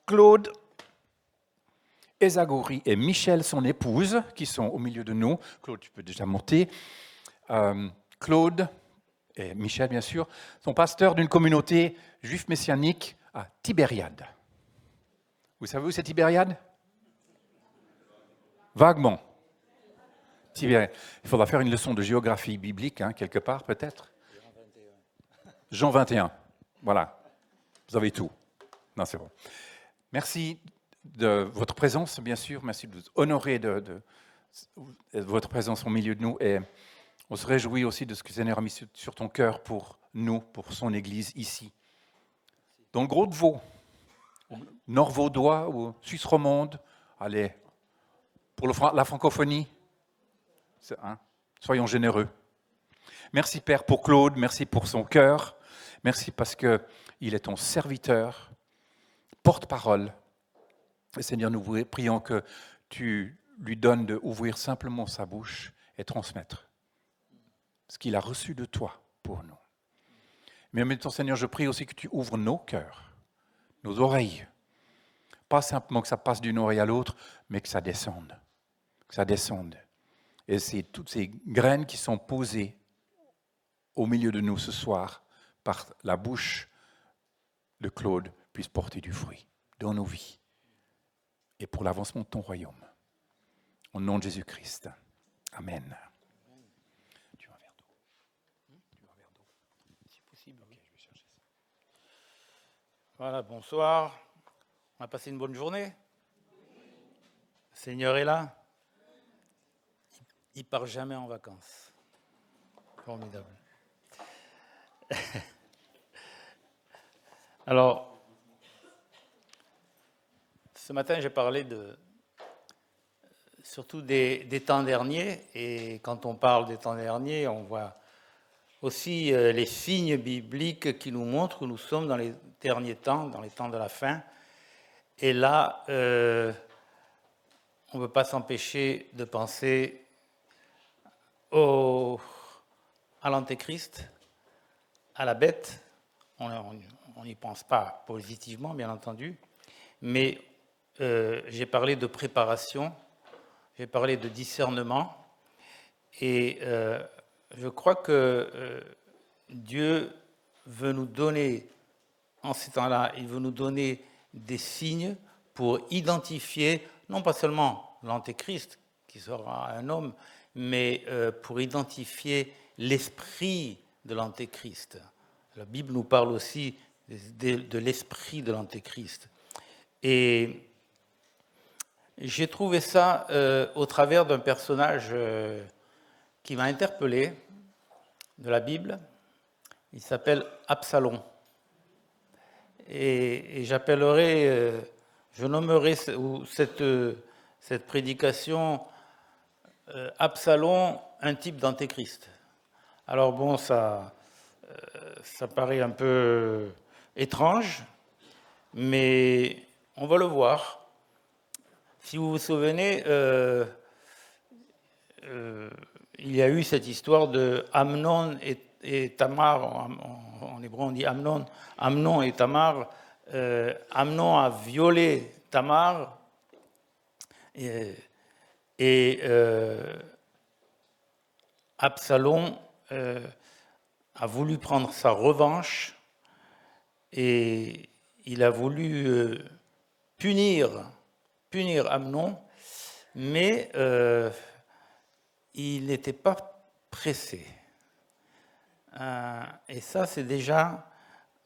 Claude, Esagouri et Michel, son épouse, qui sont au milieu de nous. Claude, tu peux déjà monter. Claude et Michel, bien sûr, sont pasteurs d'une communauté juive messianique à Tibériade. Vous savez où c'est Tibériade? Vaguement. Tibériade. Il faudra faire une leçon de géographie biblique, quelque part, peut-être. Jean 21. Voilà. Vous avez tout. Non, c'est bon. Merci de votre présence, bien sûr. Merci de vous honorer de votre présence au milieu de nous. Et on se réjouit aussi de ce que le Seigneur a mis sur ton cœur pour nous, pour son Église ici. Dans le Gros de Vaud, Nord-Vaudois ou Suisse romande, allez, pour la francophonie, soyons généreux. Merci Père pour Claude, merci pour son cœur, merci parce qu'il est ton serviteur, porte-parole. Et Seigneur, nous prions que tu lui donnes d'ouvrir simplement sa bouche et transmettre ce qu'il a reçu de toi pour nous. Mais en même temps, Seigneur, je prie aussi que tu ouvres nos cœurs, nos oreilles. Pas simplement que ça passe d'une oreille à l'autre, mais que ça descende. Que ça descende. Et c'est toutes ces graines qui sont posées au milieu de nous ce soir, par la bouche de Claude, puissent porter du fruit dans nos vies et pour l'avancement de ton royaume. Au nom de Jésus-Christ. Amen. Tu veux un verre d'eau? Tu veux un verre d'eau? Si possible. Ok, je vais chercher ça. Voilà, bonsoir. On a passé une bonne journée. Le Seigneur est là. Il ne part jamais en vacances. Formidable. Alors, ce matin, j'ai parlé surtout des temps derniers. Et quand on parle des temps derniers, on voit aussi les signes bibliques qui nous montrent que nous sommes dans les derniers temps, dans les temps de la fin. Et là, on ne peut pas s'empêcher de penser à l'Antéchrist, à la bête. On n'y pense pas positivement, bien entendu, mais j'ai parlé de préparation, j'ai parlé de discernement, et je crois que Dieu veut nous donner, en ces temps-là, il veut nous donner des signes pour identifier, non pas seulement l'Antéchrist, qui sera un homme, mais pour identifier l'esprit de l'Antéchrist. La Bible nous parle aussi de l'esprit de l'Antéchrist. Et j'ai trouvé ça au travers d'un personnage qui m'a interpellé de la Bible. Il s'appelle Absalom. Et j'appellerai, je nommerai cette prédication Absalom, un type d'antéchrist. Alors bon, ça paraît un peu étrange, mais on va le voir. Si vous vous souvenez, il y a eu cette histoire de Amnon et Tamar. En hébreu, on dit Amnon et Tamar. Amnon a violé Tamar et Absalom a voulu prendre sa revanche et il a voulu punir Amnon, mais il n'était pas pressé. Et ça, c'est déjà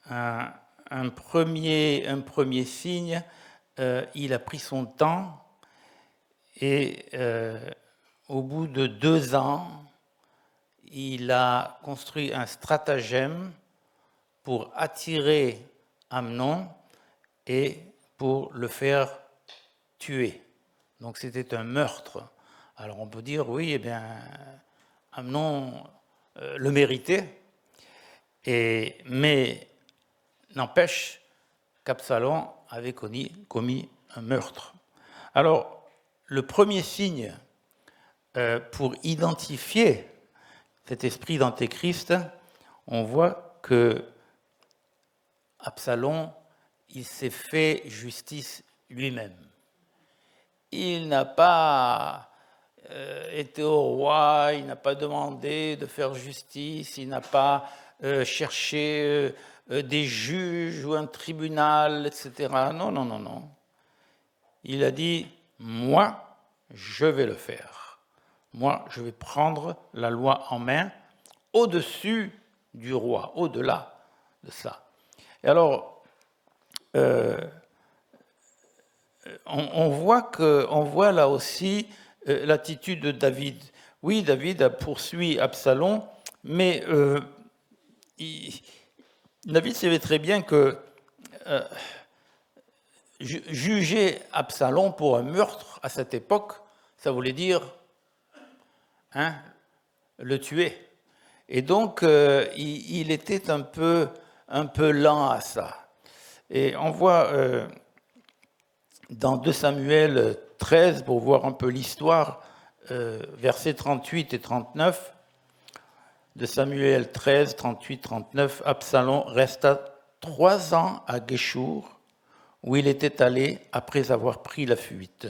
un premier signe. Il a pris son temps et au bout de 2 ans, il a construit un stratagème pour attirer Amnon et pour le faire tuer. Donc c'était un meurtre. Alors on peut dire, oui, eh bien, Amnon le méritait, mais n'empêche qu'Absalom avait commis un meurtre. Alors, le premier signe pour identifier cet esprit d'antéchrist, on voit que Absalom, il s'est fait justice lui-même. Il n'a pas été au roi, il n'a pas demandé de faire justice, il n'a pas cherché des juges ou un tribunal, etc. Non, non, non, non. Il a dit, moi, je vais le faire. Moi, je vais prendre la loi en main au-dessus du roi, au-delà de ça. Et alors, on voit là aussi l'attitude de David. Oui, David a poursuivi Absalom, mais David savait très bien que juger Absalom pour un meurtre à cette époque, ça voulait dire le tuer. Et donc, il était un peu lent à ça. Et on voit dans 2 Samuel 13, pour voir un peu l'histoire, versets 38 et 39, de Samuel 13, 38, 39, Absalom resta 3 ans à Guéchour, où il était allé après avoir pris la fuite.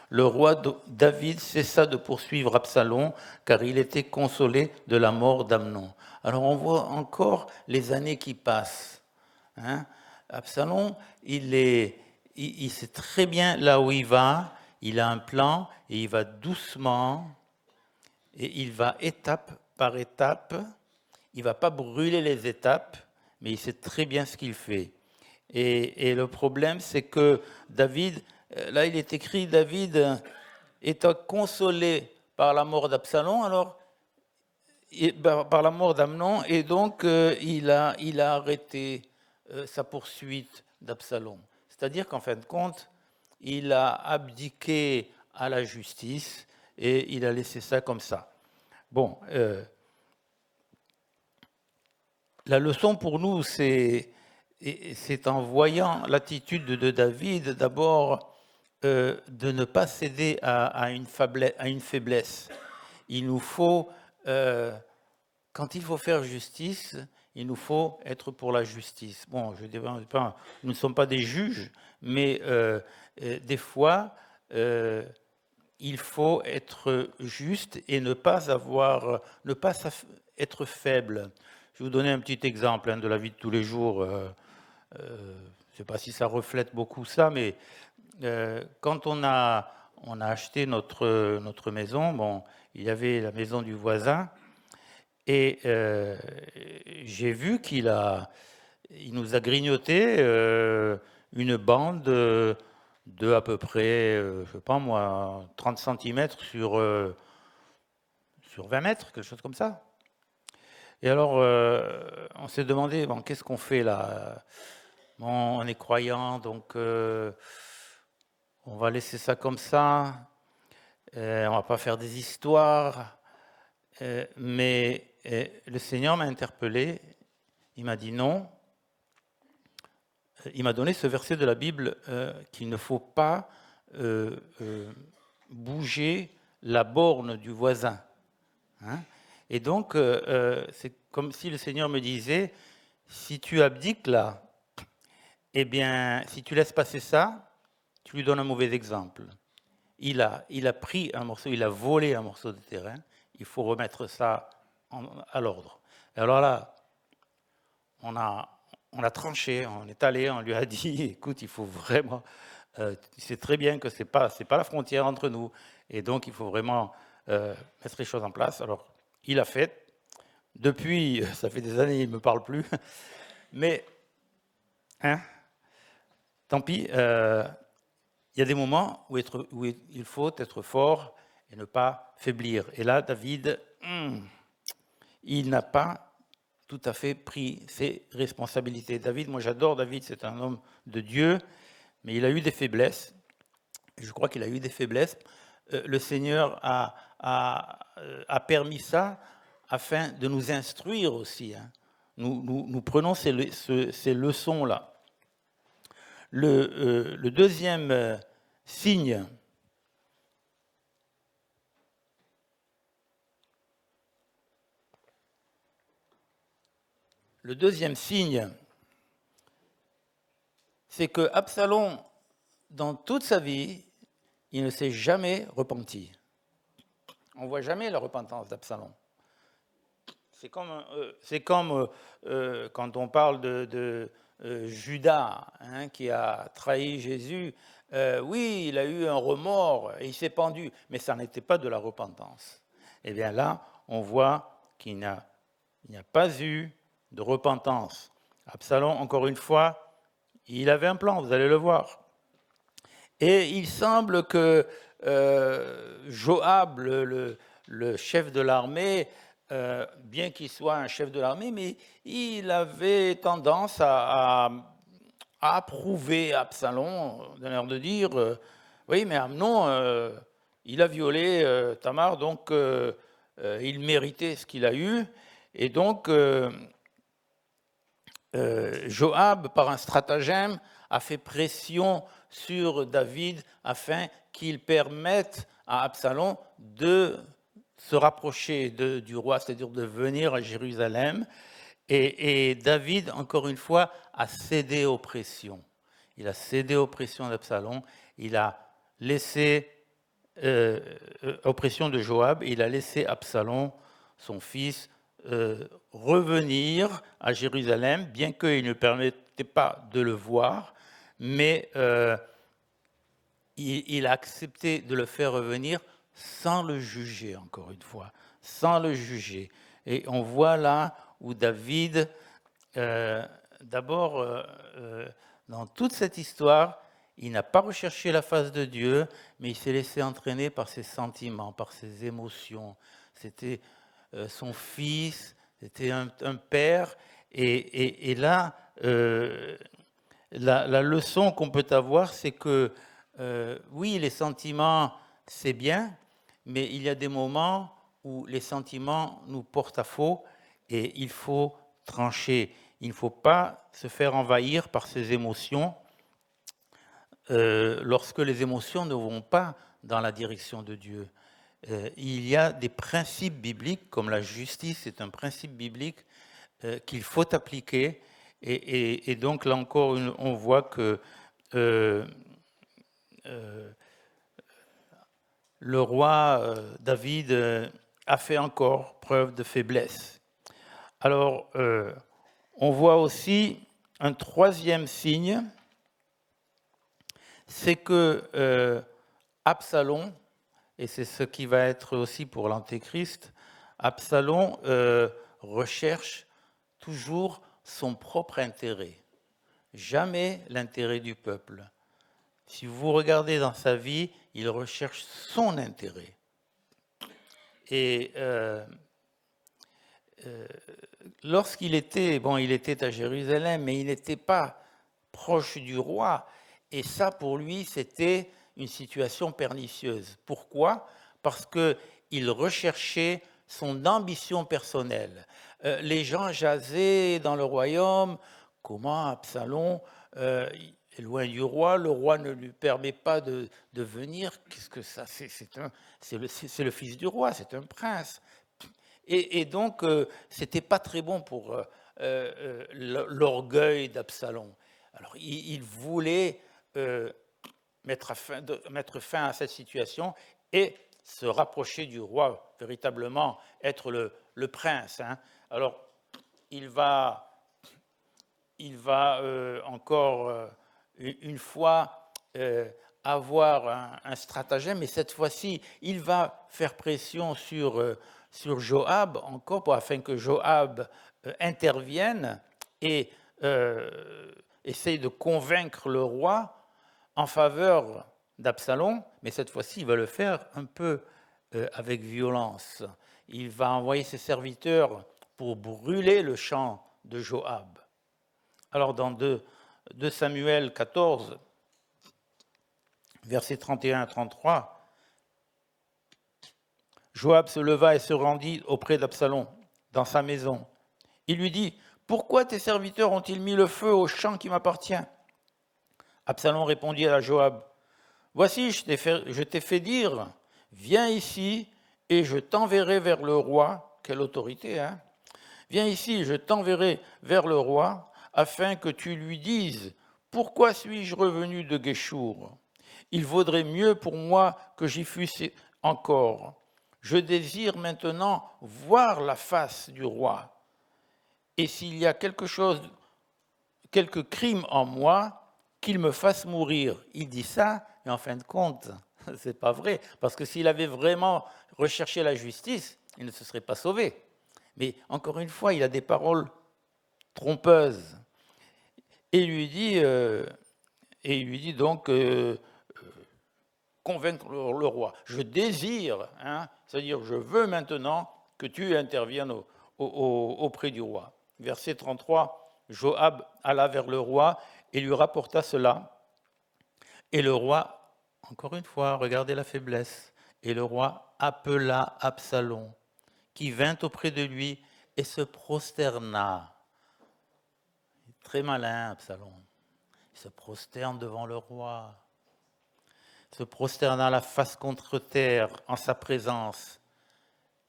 Le roi David cessa de poursuivre Absalom, car il était consolé de la mort d'Amnon. Alors on voit encore les années qui passent. Absalom, il sait très bien là où il va, il a un plan, et il va doucement, et il va étape par étape. Il ne va pas brûler les étapes, mais il sait très bien ce qu'il fait. Et le problème, c'est que David, là il est écrit, David étant consolé par la mort d'Absalom, alors par la mort d'Amnon, et donc il a arrêté sa poursuite d'Absalom. C'est-à-dire qu'en fin de compte, il a abdiqué à la justice et il a laissé ça comme ça. Bon, la leçon pour nous, c'est en voyant l'attitude de David, d'abord, de ne pas céder à une faiblesse. Il nous faut, quand il faut faire justice, il nous faut être pour la justice. Bon, je ne dis pas, nous ne sommes pas des juges, mais des fois, il faut être juste et ne pas être faible. Je vais vous donner un petit exemple de la vie de tous les jours. Je ne sais pas si ça reflète beaucoup ça, mais quand on a acheté notre maison, bon, il y avait la maison du voisin, et j'ai vu qu'il nous a grignoté une bande de à peu près, je ne sais pas moi, 30 cm sur 20 mètres, quelque chose comme ça. Et alors, on s'est demandé, bon, qu'est-ce qu'on fait là? Bon, on est croyant, donc on va laisser ça comme ça. On va pas faire des histoires. Mais le Seigneur m'a interpellé. Il m'a dit non. Il m'a donné ce verset de la Bible qu'il ne faut pas bouger la borne du voisin. Et donc, c'est comme si le Seigneur me disait, si tu abdiques là, eh bien, si tu laisses passer ça, tu lui donnes un mauvais exemple. Il a pris un morceau, il a volé un morceau de terrain, il faut remettre ça à l'ordre. Alors là, on a tranché, on est allé, on lui a dit, écoute, il faut vraiment, tu sais très bien que c'est pas la frontière entre nous, et donc il faut vraiment mettre les choses en place. Alors, il a fait. Depuis, ça fait des années, il ne me parle plus. Mais, tant pis, il y a des moments où il faut être fort et ne pas faiblir. Et là, David, il n'a pas tout à fait pris ses responsabilités. David, moi j'adore David, c'est un homme de Dieu, mais il a eu des faiblesses. Je crois qu'il a eu des faiblesses. Le Seigneur a permis ça afin de nous instruire aussi. Nous prenons ces leçons-là. Le deuxième signe c'est que Absalom, dans toute sa vie, il ne s'est jamais repenti. On ne voit jamais la repentance d'Absalom. C'est comme quand on parle de Judas, hein, qui a trahi Jésus. Oui, il a eu un remords et il s'est pendu, mais ça n'était pas de la repentance. Et bien là, on voit qu'il n'y a pas eu de repentance. Absalom, encore une fois, il avait un plan, vous allez le voir. Et il semble que Joab, le chef de l'armée, bien qu'il soit un chef de l'armée, mais il avait tendance à approuver Absalom, d'un air de dire oui, mais Amnon, il a violé Tamar, donc il méritait ce qu'il a eu. Et donc, Joab, par un stratagème, a fait pression sur David afin qu'il permette à Absalom de se rapprocher du roi, c'est-à-dire de venir à Jérusalem. Et David, encore une fois, a cédé aux pressions. Il a cédé aux pressions d'Absalom, il a laissé aux pressions de Joab, il a laissé Absalom, son fils, revenir à Jérusalem, bien qu'il ne permettait pas de le voir, mais il a accepté de le faire revenir sans le juger, encore une fois, sans le juger. Et on voit là où David, d'abord, dans toute cette histoire, il n'a pas recherché la face de Dieu, mais il s'est laissé entraîner par ses sentiments, par ses émotions. C'était son fils, c'était un père. Et là, la leçon qu'on peut avoir, c'est que oui, les sentiments, c'est bien, mais il y a des moments où les sentiments nous portent à faux et il faut trancher. Il ne faut pas se faire envahir par ces émotions lorsque les émotions ne vont pas dans la direction de Dieu. Il y a des principes bibliques, comme la justice c'est un principe biblique qu'il faut appliquer. Et donc là encore, on voit que le roi David a fait encore preuve de faiblesse. Alors, on voit aussi un troisième signe, c'est que Absalom, et c'est ce qui va être aussi pour l'Antéchrist, Absalom recherche toujours son propre intérêt, jamais l'intérêt du peuple. Si vous regardez dans sa vie, il recherche son intérêt. Et lorsqu'il était, il était à Jérusalem, mais il n'était pas proche du roi. Et ça, pour lui, c'était une situation pernicieuse. Pourquoi ? Parce qu'il recherchait son ambition personnelle. Les gens jasaient dans le royaume, comment Absalom est loin du roi, le roi ne lui permet pas de venir. Qu'est-ce que ça ? C'est le fils du roi, c'est un prince. Et donc, c'était pas très bon pour l'orgueil d'Absalom. Alors, il voulait mettre fin à cette situation et se rapprocher du roi, véritablement être le prince. Hein. Alors, il va encore une fois avoir un stratagème, mais cette fois-ci, il va faire pression sur Joab encore afin que Joab intervienne et essaye de convaincre le roi en faveur d'Absalom, mais cette fois-ci, il va le faire un peu avec violence. Il va envoyer ses serviteurs pour brûler le champ de Joab. Alors, dans 2 Samuel 14, versets 31 à 33, Joab se leva et se rendit auprès d'Absalom, dans sa maison. Il lui dit, « Pourquoi tes serviteurs ont-ils mis le feu au champ qui m'appartient ?» Absalom répondit à Joab, « Voici, je t'ai fait dire, viens ici et je t'enverrai vers le roi. » Quelle autorité, hein ? « Viens ici, je t'enverrai vers le roi, afin que tu lui dises, pourquoi suis-je revenu de Guéchour? Il vaudrait mieux pour moi que j'y fusse encore. Je désire maintenant voir la face du roi. Et s'il y a quelque crime en moi, qu'il me fasse mourir. Il dit ça, mais en fin de compte, c'est pas vrai. Parce que s'il avait vraiment recherché la justice, il ne se serait pas sauvé. Mais encore une fois, il a des paroles trompeuses. Et il lui dit donc convaincre le roi. Je désire, c'est-à-dire je veux maintenant que tu interviennes auprès du roi. Verset 33, Joab alla vers le roi et lui rapporta cela. Et le roi, encore une fois, regardez la faiblesse, et le roi appela Absalom, qui vint auprès de lui et se prosterna. Très malin, Absalom. Il se prosterne devant le roi, se prosterna la face contre terre en sa présence.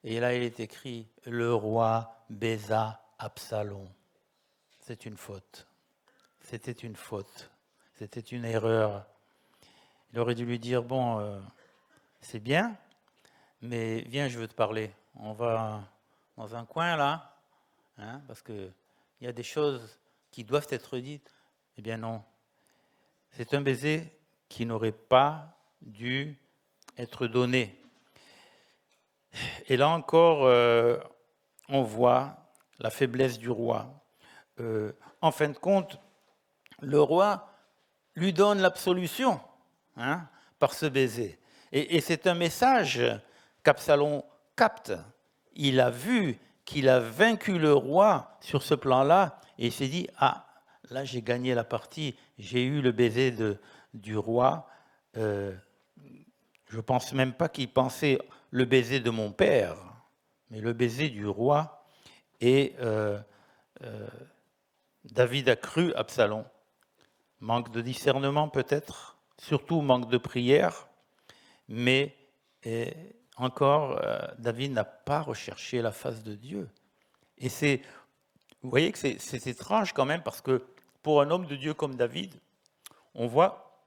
Et là, il est écrit, le roi baisa Absalom. C'est une faute. C'était une faute. C'était une erreur. Il aurait dû lui dire, bon, c'est bien, mais viens, je veux te parler. On va dans un coin là, parce qu'il y a des choses qui doivent être dites. Eh bien non. C'est un baiser qui n'aurait pas dû être donné. Et là encore, on voit la faiblesse du roi. En fin de compte, le roi lui donne l'absolution par ce baiser. Et c'est un message qu'Absalom capte. Il a vu qu'il a vaincu le roi sur ce plan-là et il s'est dit, ah, là j'ai gagné la partie, j'ai eu le baiser du roi. Je ne pense même pas qu'il pensait le baiser de mon père, mais le baiser du roi. Et David a cru Absalom. Manque de discernement peut-être, surtout manque de prière, mais encore, David n'a pas recherché la face de Dieu. Et vous voyez que c'est étrange quand même, parce que pour un homme de Dieu comme David, on voit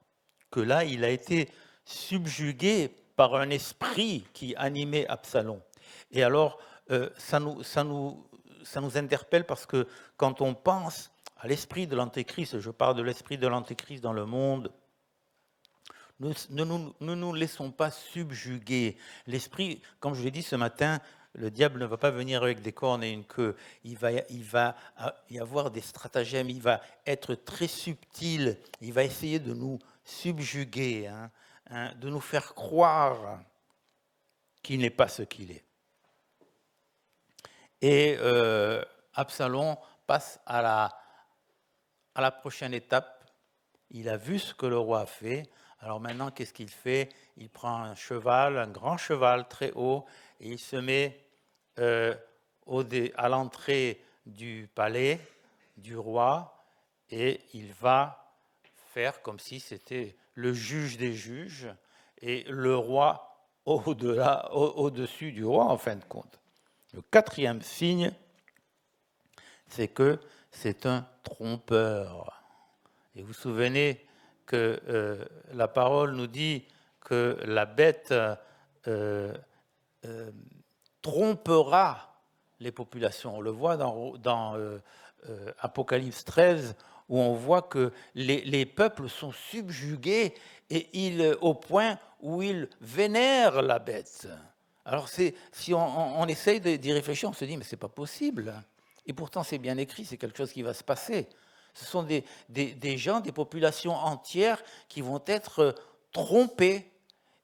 que là, il a été subjugué par un esprit qui animait Absalom. Et alors, ça nous interpelle parce que quand on pense à l'esprit de l'Antéchrist, je parle de l'esprit de l'Antéchrist dans le monde, ne nous laissons pas subjuguer. L'esprit, comme je l'ai dit ce matin, le diable ne va pas venir avec des cornes et une queue. Il va y avoir des stratagèmes, il va être très subtil, il va essayer de nous subjuguer, de nous faire croire qu'il n'est pas ce qu'il est. Et Absalom passe à la prochaine étape. Il a vu ce que le roi a fait. Alors maintenant, qu'est-ce qu'il fait? Il prend un cheval, un grand cheval très haut, et il se met à l'entrée du palais du roi, et il va faire comme si c'était le juge des juges, et le roi au-dessus du roi, en fin de compte. Le quatrième signe, c'est que c'est un trompeur. Et vous vous souvenez que la parole nous dit que la bête trompera les populations. On le voit dans Apocalypse 13, où on voit que les peuples sont subjugués et au point où ils vénèrent la bête. Alors si on essaye d'y réfléchir, on se dit mais c'est pas possible. Et pourtant c'est bien écrit, c'est quelque chose qui va se passer. Ce sont des gens, des populations entières qui vont être trompées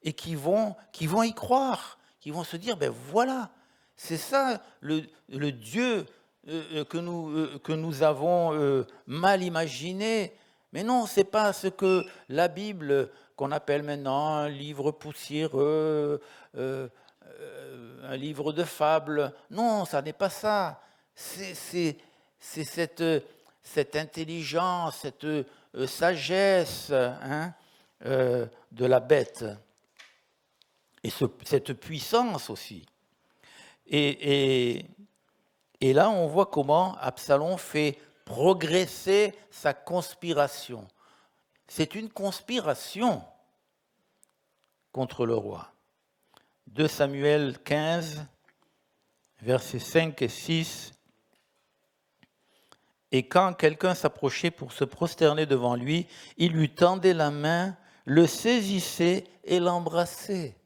et qui vont y croire, qui vont se dire, ben voilà, c'est ça le Dieu que nous avons mal imaginé. Mais non, ce n'est pas ce que la Bible, qu'on appelle maintenant un livre poussiéreux, un livre de fables. Non, ça n'est pas ça. C'est cette intelligence, cette sagesse de la bête. Et cette puissance aussi. Et là, on voit comment Absalom fait progresser sa conspiration. c'est une conspiration contre le roi. 2 Samuel 15, versets 5 et 6. Et quand quelqu'un s'approchait pour se prosterner devant lui, il lui tendait la main, le saisissait et l'embrassait.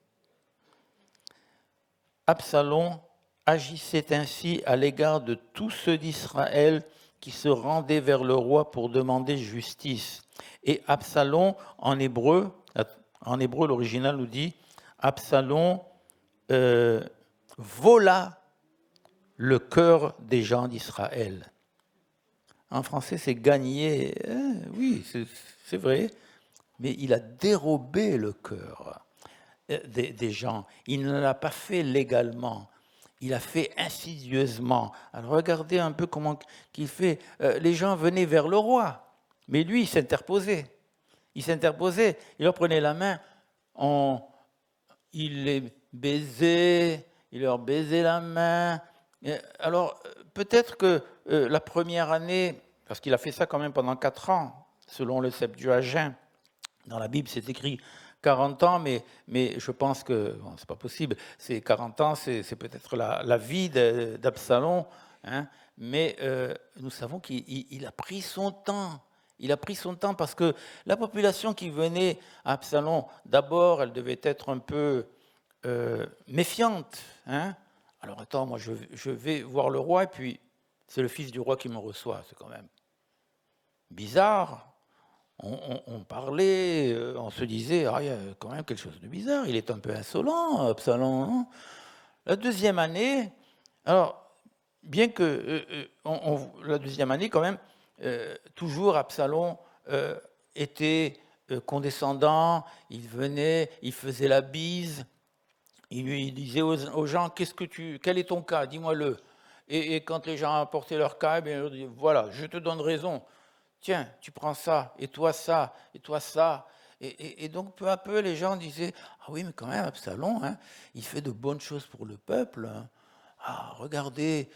Absalom agissait ainsi à l'égard de tous ceux d'Israël qui se rendaient vers le roi pour demander justice. Et Absalom, en hébreu, l'original nous dit, Absalom vola le cœur des gens d'Israël. En français, c'est gagner. Oui, c'est vrai. Mais il a dérobé le cœur des gens. Il ne l'a pas fait légalement. Il a fait insidieusement. Alors regardez un peu comment il fait. Les gens venaient vers le roi. Mais lui, il s'interposait. Il leur prenait la main. Il les baisait. Il leur baisait la main. Alors, peut-être que la première année, parce qu'il a fait ça quand même pendant 4 ans, selon le Septuagint, dans la Bible, c'est écrit 40 ans, mais je pense que bon, c'est pas possible. C'est 40 ans, c'est peut-être la vie d'Absalom, hein, mais nous savons qu'il a pris son temps. Il a pris son temps parce que la population qui venait à Absalom, d'abord, elle devait être un peu méfiante, hein. Alors attends, moi je vais voir le roi et puis c'est le fils du roi qui me reçoit. C'est quand même bizarre. On parlait, on se disait, ah, il y a quand même quelque chose de bizarre, il est un peu insolent, Absalom. Non. La deuxième année, alors, bien que la deuxième année, quand même, toujours Absalom était condescendant, il venait, il faisait la bise. Il lui disait aux gens, quel est ton cas, dis-moi-le. Et quand les gens apportaient leur cas, il leur disait, voilà, je te donne raison. Tiens, tu prends ça, et toi ça, et toi ça. Et donc, peu à peu, les gens disaient, ah oui, mais quand même, Absalom, hein, il fait de bonnes choses pour le peuple. Hein. Ah, regardez,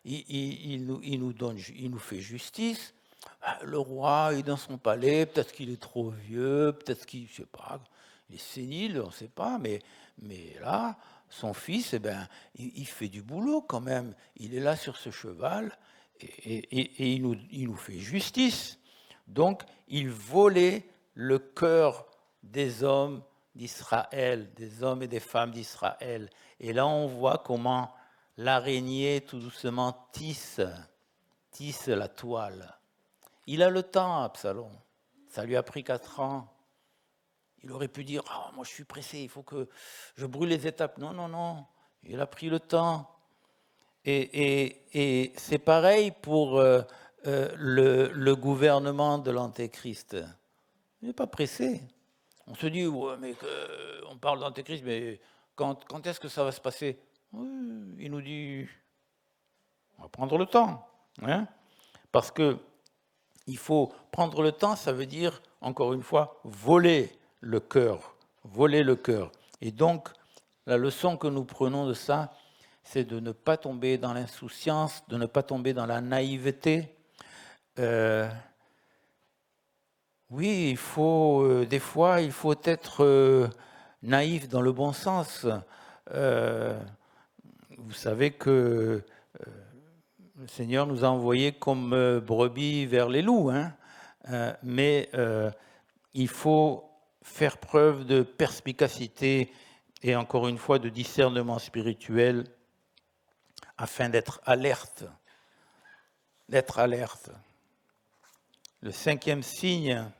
il nous fait justice. Ah, le roi est dans son palais, peut-être qu'il est trop vieux, peut-être qu'il, je sais pas, il est sénile, on ne sait pas, mais là, son fils, eh ben, il fait du boulot quand même. Il est là sur ce cheval et il nous fait justice. Donc, il volait le cœur des hommes d'Israël, des hommes et des femmes d'Israël. Et là, on voit comment l'araignée, tout doucement, tisse la toile. Il a le temps, Absalom. Ça lui a pris 4 ans. Il aurait pu dire, oh, moi je suis pressé, il faut que je brûle les étapes. Non, non, non, il a pris le temps. Et c'est pareil pour le gouvernement de l'Antéchrist. Il n'est pas pressé. On se dit, ouais, mais on parle d'Antéchrist, mais quand est-ce que ça va se passer? Oui, il nous dit, on va prendre le temps. Hein, parce que il faut prendre le temps, ça veut dire, encore une fois, voler le cœur. Voler le cœur. Et donc, la leçon que nous prenons de ça, c'est de ne pas tomber dans l'insouciance, de ne pas tomber dans la naïveté. Oui, il faut, des fois, il faut être naïf dans le bon sens. Vous savez que le Seigneur nous a envoyés comme brebis vers les loups, hein, mais il faut faire preuve de perspicacité et encore une fois de discernement spirituel afin d'être alerte. D'être alerte. Le 5e signe,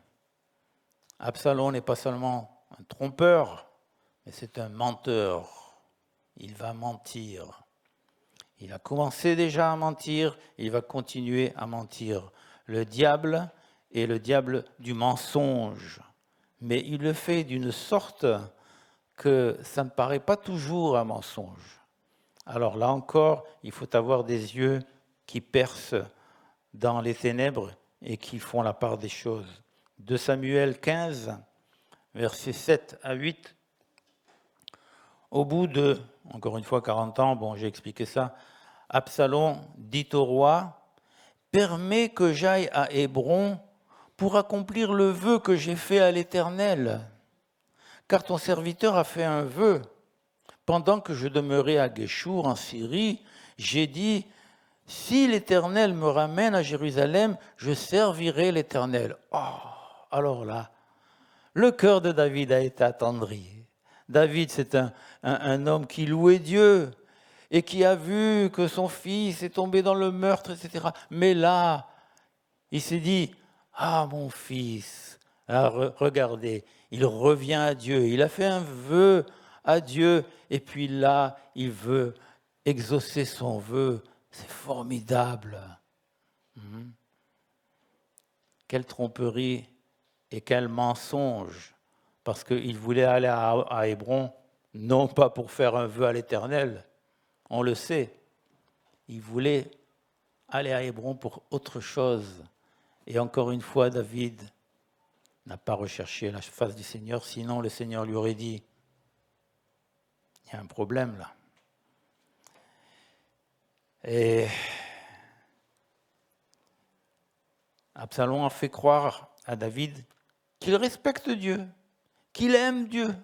Absalom n'est pas seulement un trompeur, mais c'est un menteur. Il va mentir. Il a commencé déjà à mentir, il va continuer à mentir. Le diable est le diable du mensonge, mais il le fait d'une sorte que ça ne paraît pas toujours un mensonge. Alors là encore, il faut avoir des yeux qui percent dans les ténèbres et qui font la part des choses. 2 Samuel 15, versets 7 à 8. Au bout de, encore une fois, 40 ans, bon, j'ai expliqué ça, Absalom dit au roi, « Permets que j'aille à Hébron pour accomplir le vœu que j'ai fait à l'Éternel. Car ton serviteur a fait un vœu. Pendant que je demeurais à Guéchour, en Syrie, j'ai dit, si l'Éternel me ramène à Jérusalem, je servirai l'Éternel. Oh, alors là, le cœur de David a été attendri. David, c'est un homme qui louait Dieu et qui a vu que son fils est tombé dans le meurtre, etc. Mais là, il s'est dit, ah mon fils, alors, regardez, il revient à Dieu, il a fait un vœu à Dieu, et puis là, il veut exaucer son vœu. C'est formidable. Quelle tromperie et quel mensonge, parce qu'il voulait aller à Hébron, non pas pour faire un vœu à l'Éternel, on le sait, il voulait aller à Hébron pour autre chose. Et encore une fois, David n'a pas recherché la face du Seigneur, sinon le Seigneur lui aurait dit, il y a un problème là. Et Absalom a fait croire à David qu'il respecte Dieu, qu'il aime Dieu.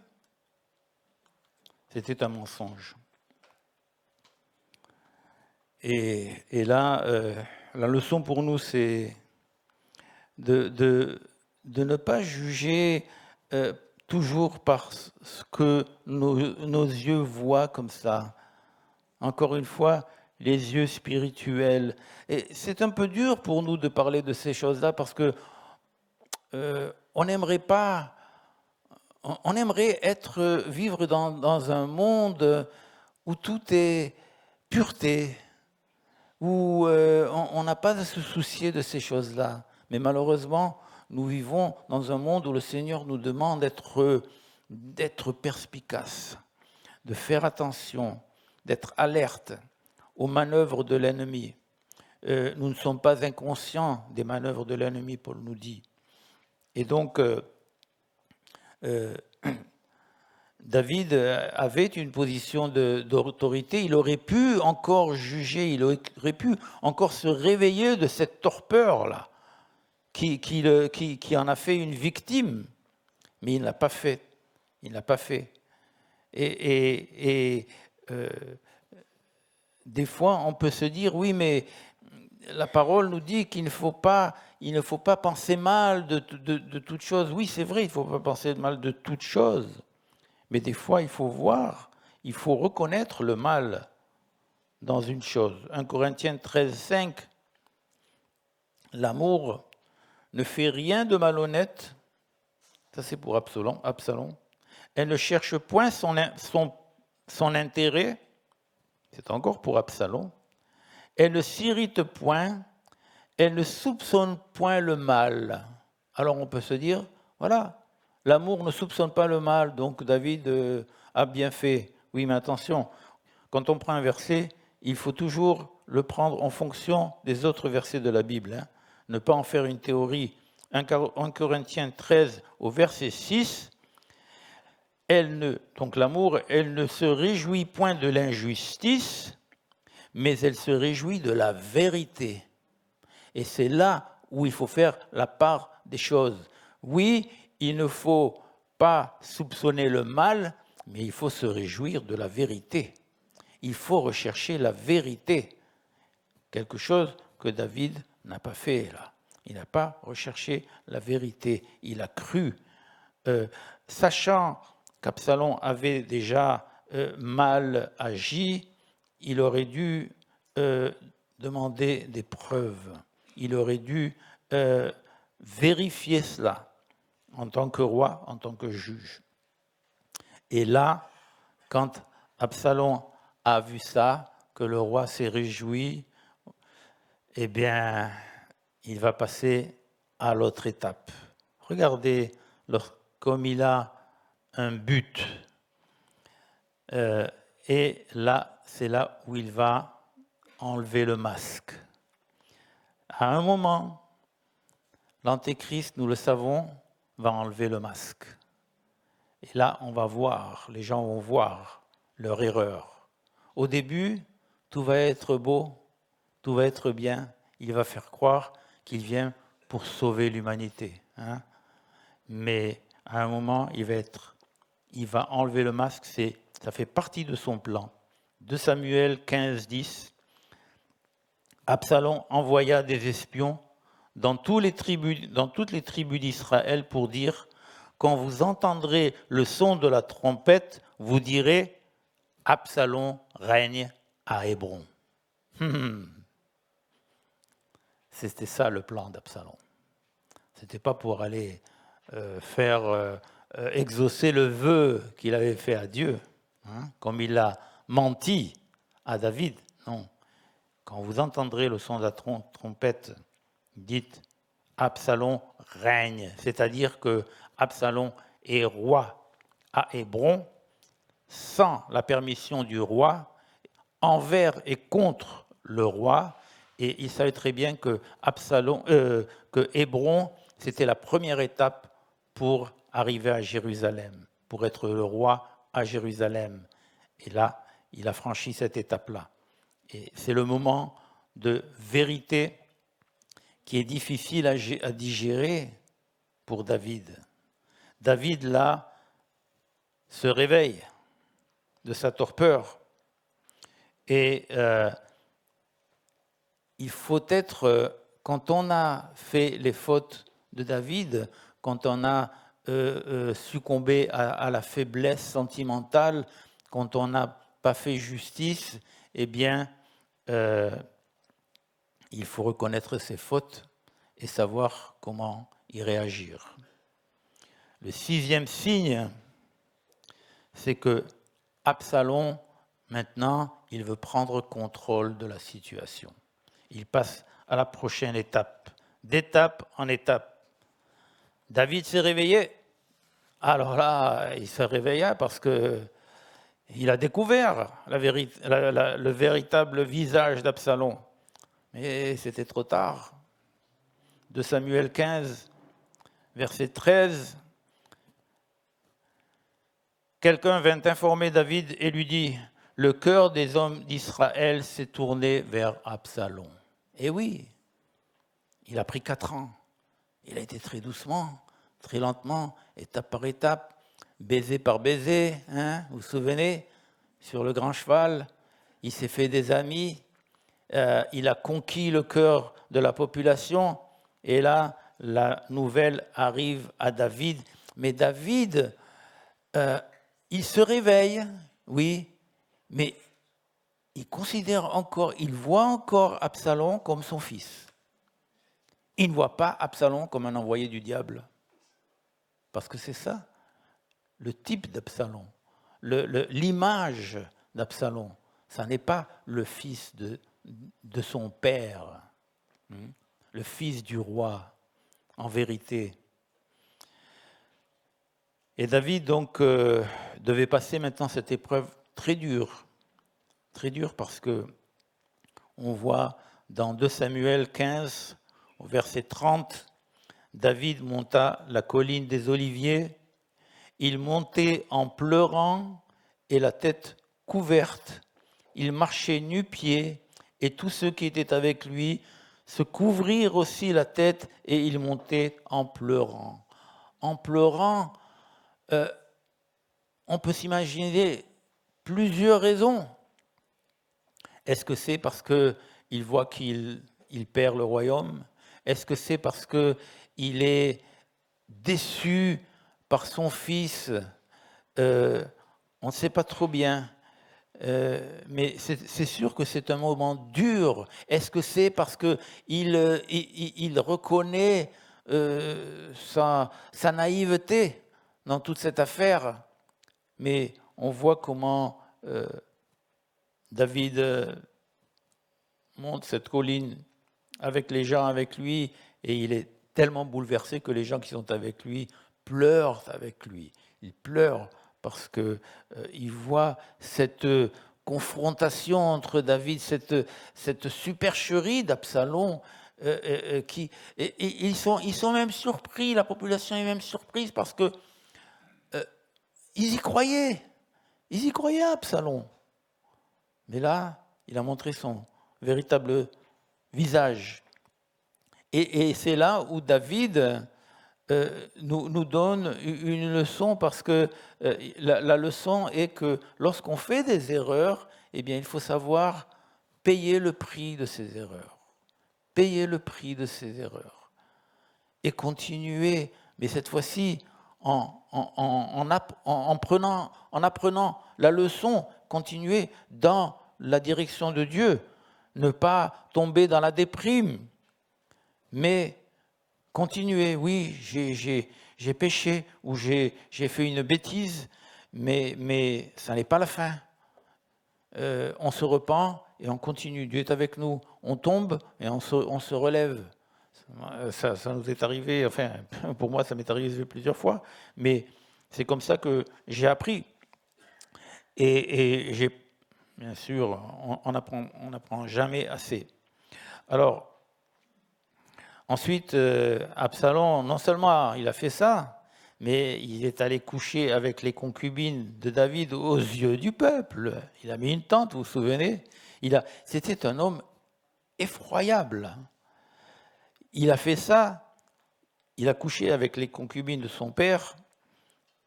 C'était un mensonge. Et là, la leçon pour nous, c'est de ne pas juger toujours par ce que nos yeux voient comme ça. Encore une fois, les yeux spirituels. Et c'est un peu dur pour nous de parler de ces choses-là parce que on n'aimerait pas, on aimerait vivre dans un monde où tout est pureté, où on n'a pas à se soucier de ces choses-là. Mais malheureusement, nous vivons dans un monde où le Seigneur nous demande d'être perspicace, de faire attention, d'être alerte aux manœuvres de l'ennemi. Nous ne sommes pas inconscients des manœuvres de l'ennemi, Paul nous dit. Et donc, David avait une position d'autorité, il aurait pu encore juger, il aurait pu encore se réveiller de cette torpeur-là, qui en a fait une victime, mais il ne l'a pas fait. Il ne l'a pas fait. Et des fois, on peut se dire, oui, mais la parole nous dit qu'il ne faut pas penser mal de toute chose. Oui, c'est vrai, il ne faut pas penser mal de toute chose. Mais des fois, il faut voir, il faut reconnaître le mal dans une chose. 1 Corinthiens 13, 5, l'amour ne fait rien de malhonnête. Ça, c'est pour Absalom. Elle ne cherche point son intérêt. C'est encore pour Absalom. Elle ne s'irrite point. Elle ne soupçonne point le mal. Alors on peut se dire, voilà, l'amour ne soupçonne pas le mal, donc David a bien fait. Oui, mais attention, quand on prend un verset, il faut toujours le prendre en fonction des autres versets de la Bible. Hein. Ne pas en faire une théorie. 1 Corinthiens 13 au verset 6, donc l'amour, elle ne se réjouit point de l'injustice, mais elle se réjouit de la vérité. Et c'est là où il faut faire la part des choses. Oui, il ne faut pas soupçonner le mal, mais il faut se réjouir de la vérité. Il faut rechercher la vérité. Quelque chose que David n'a pas fait là. Il n'a pas recherché la vérité. Il a cru. Sachant qu'Absalom avait déjà mal agi, il aurait dû demander des preuves. Il aurait dû vérifier cela en tant que roi, en tant que juge. Et là, quand Absalom a vu ça, que le roi s'est réjoui, eh bien, il va passer à l'autre étape. Regardez comme il a un but. Et là, c'est là où il va enlever le masque. À un moment, l'Antéchrist, nous le savons, va enlever le masque. Et là, on va voir, les gens vont voir leur erreur. Au début, tout va être beau, tout va être bien. Il va faire croire qu'il vient pour sauver l'humanité. Hein. Mais à un moment, il va enlever le masque, ça fait partie de son plan. 2 Samuel 15, 10. Absalom envoya des espions dans toutes les tribus d'Israël pour dire: quand vous entendrez le son de la trompette, vous direz: Absalom règne à Hébron. C'était ça le plan d'Absalom. C'était pas pour aller faire exaucer le vœu qu'il avait fait à Dieu, hein, comme il a menti à David. Non. Quand vous entendrez le son de la trompette, dites: Absalom règne. C'est-à-dire que Absalom est roi à Hébron sans la permission du roi, envers et contre le roi. Et il savait très bien que Hébron, c'était la première étape pour arriver à Jérusalem, pour être le roi à Jérusalem. Et là, il a franchi cette étape-là. Et c'est le moment de vérité qui est difficile à digérer pour David. David, là, se réveille de sa torpeur. Et il faut être, quand on a fait les fautes de David, quand on a succombé à la faiblesse sentimentale, quand on n'a pas fait justice, eh bien, il faut reconnaître ses fautes et savoir comment y réagir. Le 6e signe, c'est que Absalom, maintenant, il veut prendre contrôle de la situation. Il passe à la prochaine étape, d'étape en étape. David s'est réveillé. Alors là, il se réveilla parce qu'il a découvert le véritable visage d'Absalom. Mais c'était trop tard. 2 Samuel 15, verset 13. Quelqu'un vint informer David et lui dit: le cœur des hommes d'Israël s'est tourné vers Absalom. Et oui, il a pris 4 ans. Il a été très doucement, très lentement, étape par étape, baiser par baiser. Hein, vous vous souvenez, sur le grand cheval, il s'est fait des amis. Il a conquis le cœur de la population. Et là, la nouvelle arrive à David. Mais David, il se réveille, oui, mais il considère encore, il voit encore Absalom comme son fils. Il ne voit pas Absalom comme un envoyé du diable. Parce que c'est ça, le type d'Absalom, l'image d'Absalom. Ça n'est pas le fils de son père, le fils du roi, en vérité. Et David, donc, devait passer maintenant cette épreuve très dure parce que on voit dans 2 Samuel 15, au verset 30, David monta la colline des Oliviers, il montait en pleurant et la tête couverte, il marchait nu-pieds et tous ceux qui étaient avec lui se couvrirent aussi la tête et il montait en pleurant. En pleurant, on peut s'imaginer plusieurs raisons. Est-ce que c'est parce qu'il voit qu'il perd le royaume? Est-ce que c'est parce qu'il est déçu par son fils? On ne sait pas trop bien. Mais c'est sûr que c'est un moment dur. Est-ce que c'est parce qu'il reconnaît sa naïveté dans toute cette affaire? Mais on voit comment David monte cette colline avec les gens avec lui et il est tellement bouleversé que les gens qui sont avec lui pleurent avec lui. Ils pleurent parce qu'ils voient cette confrontation entre David, cette supercherie d'Absalom. Ils sont même surpris, la population est même surprise parce que ils y croyaient à Absalom. Mais là, il a montré son véritable visage. Et c'est là où David nous donne une leçon, parce que la leçon est que lorsqu'on fait des erreurs, eh bien, il faut savoir payer le prix de ces erreurs. Payer le prix de ces erreurs. Et continuer, mais cette fois-ci, en apprenant la leçon, continuer dans la direction de Dieu, ne pas tomber dans la déprime, mais continuer. Oui, j'ai péché ou j'ai fait une bêtise, mais ça n'est pas la fin. On se repent et on continue. Dieu est avec nous. On tombe et on se relève. Ça nous est arrivé, enfin, pour moi, ça m'est arrivé plusieurs fois, mais c'est comme ça que j'ai appris. Et j'ai, bien sûr, on n'apprend jamais assez. Alors, ensuite, Absalom, non seulement il a fait ça, mais il est allé coucher avec les concubines de David aux yeux du peuple. Il a mis une tente, vous vous souvenez? C'était un homme effroyable. Il a fait ça, il a couché avec les concubines de son père,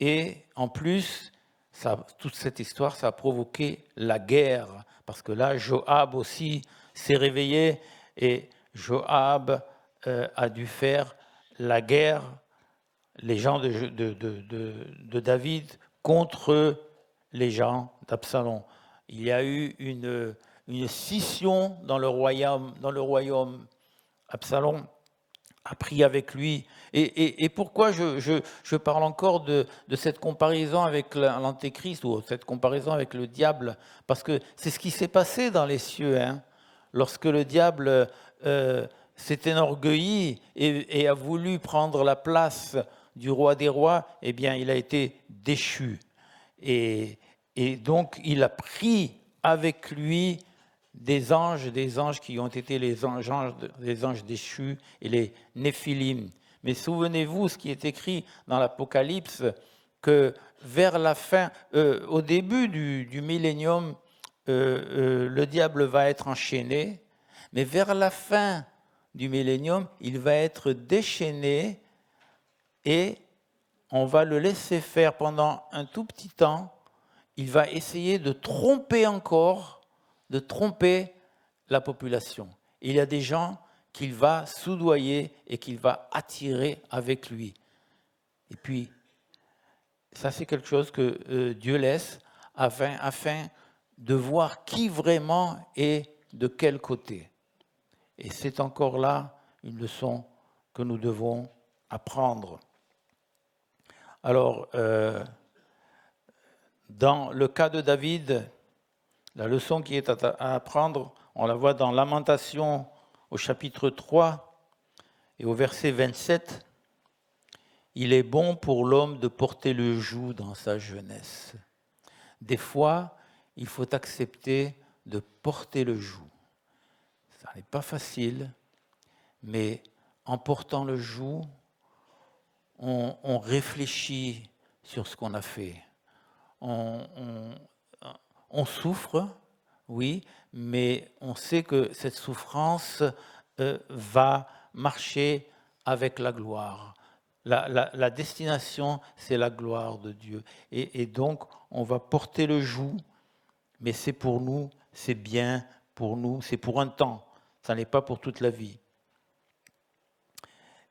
et en plus, toute cette histoire, ça a provoqué la guerre, parce que là, Joab aussi s'est réveillé, et Joab a dû faire la guerre, les gens de David contre les gens d'Absalom. Il y a eu une scission dans le royaume. Absalom a pris avec lui. Et pourquoi je parle encore de cette comparaison avec l'Antéchrist, ou cette comparaison avec le diable? Parce que c'est ce qui s'est passé dans les cieux. Hein. Lorsque le diable s'est enorgueilli et a voulu prendre la place du roi des rois, eh bien, il a été déchu. Et donc, il a pris avec lui des anges qui ont été les anges déchus et les Néphilim. Mais souvenez-vous ce qui est écrit dans l'Apocalypse, que vers la fin, au début du millénium, le diable va être enchaîné, mais vers la fin du millénium, il va être déchaîné et on va le laisser faire pendant un tout petit temps. Il va essayer de tromper la population. Il y a des gens qu'il va soudoyer et qu'il va attirer avec lui. Et puis, ça c'est quelque chose que Dieu laisse afin de voir qui vraiment est de quel côté. Et c'est encore là une leçon que nous devons apprendre. Alors, dans le cas de David, la leçon qui est à apprendre, on la voit dans Lamentation au chapitre 3 et au verset 27. Il est bon pour l'homme de porter le joug dans sa jeunesse. Des fois, il faut accepter de porter le joug. Ça n'est pas facile, mais en portant le joug, on réfléchit sur ce qu'on a fait. On souffre, oui, mais on sait que cette souffrance va marcher avec la gloire. La destination, c'est la gloire de Dieu. Et donc, on va porter le joug, mais c'est pour nous, c'est bien pour nous, c'est pour un temps. Ça n'est pas pour toute la vie.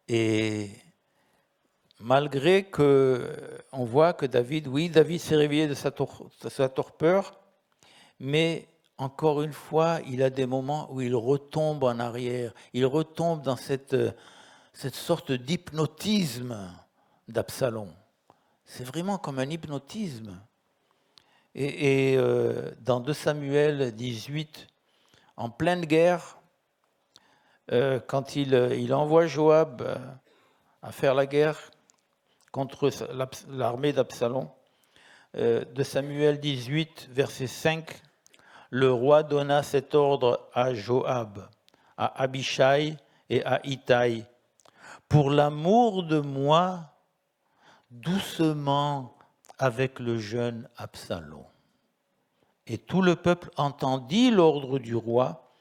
Et malgré qu'on voit que David s'est réveillé de sa torpeur, mais encore une fois, il a des moments où il retombe en arrière. Il retombe dans cette sorte d'hypnotisme d'Absalom. C'est vraiment comme un hypnotisme. Et dans 2 Samuel 18, en pleine guerre, quand il envoie Joab à faire la guerre contre l'armée d'Absalom, de Samuel 18, verset 5, le roi donna cet ordre à Joab, à Abishai et à Itaï. Pour l'amour de moi, doucement avec le jeune Absalom. Et tout le peuple entendit l'ordre du roi